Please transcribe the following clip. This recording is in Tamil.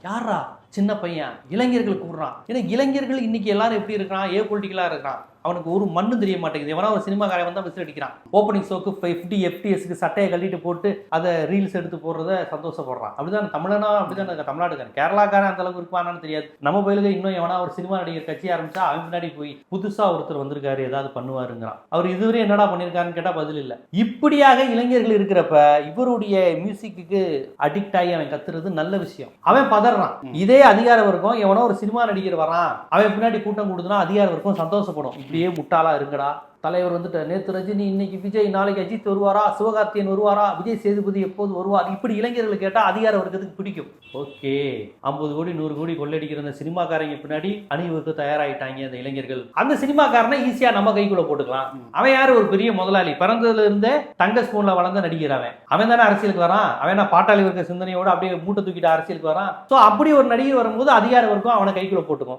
யாரா சின்ன பையன் இளைஞர்கள் கூடுறான். ஏன்னா இளைஞர்கள் இன்னைக்கு எல்லாரும் எப்படி இருக்கிறான், பொலிட்டிக்கலா இருக்கிறான். அவனுக்கு ஒரு மண்ணு தெரிய மாட்டேங்குது. எவனா ஒரு சினிமாக்காரன் வந்தா விசில் அடிக்கிறான். ஓப்பனிங் ஷோக்கு 50 FTSக்கு சட்டையை கழட்டிட்டு போட்டு அதை ரீல்ஸ் எடுத்து போடுறத சந்தோஷப்படுறான். அப்படிதான் தமிழனா, அப்படிதான் தமிழ்நாட்டுக்காரன். கேரளாக்காரன் அந்த அளவுக்கு இருப்பானான்னு தெரியாது. நம்ம பயிலுக்கு இன்னும் எவனா ஒரு சினிமா நடிகர் கட்சி ஆரம்பிச்சா அவன் முன்னாடி போய் புதுசா ஒருத்தர் வந்திருக்காரு ஏதாவது பண்ணுவாருங்கிறான். அவர் இதுவரை என்னடா பண்ணிருக்காருன்னு கேட்டா பதில் இல்லை. இப்படியாக இளைஞர்கள் இருக்கிறப்ப இவருடைய மியூசிக்கு அடிக்ட் ஆகி அவன் கத்துறது நல்ல விஷயம். அவன் பதறான். இதே அதிகார வர்க்கம் எவனோ ஒரு சினிமா நடிகர் வரான், அவன் பின்னாடி கூட்டம் கொடுத்தனா அதிகார வர்க்கம் சந்தோஷப்படும். இப்படியே முட்டாளா இருங்கடா. தலைவர் வந்துட்டு நேற்று ரஜினி, இன்னைக்கு விஜய், நாளைக்கு அஜித் வருவாரா, சிவகார்த்தியன் வருவாரா, விஜய் சேதுபதி எப்போது வருவார், இப்படி இளைஞர்கள் கேட்டா அதிகார வர்க்கத்துக்கு பிடிக்கும். ஓகே, 50 கோடி 100 கோடி கொள்ளடிக்கிற அந்த சினிமாக்காரங்க பின்னாடி அணிவுக்கு தயாராயிட்டாங்க அந்த இளைஞர்கள். அந்த சினிமாக்காரனை ஈஸியா நம்ம கைக்குள்ள போட்டுக்கலாம். அவன் யாரு, ஒரு பெரிய முதலாளி, பிறந்ததுல இருந்தே தங்க ஸ்பூன்ல வளர்ந்த நடிகர். அவன் தானே அரசியலுக்கு வரான். அவன் பாட்டாளி வர்க்க சிந்தனையோட அப்படியே மூட்டை தூக்கிட்டு அரசியலுக்கு வரான். சோ அப்படி ஒரு நடிகர் வரும்போது அதிகார வர்க்கம் அவனை கைக்குள்ள போட்டுக்கும்.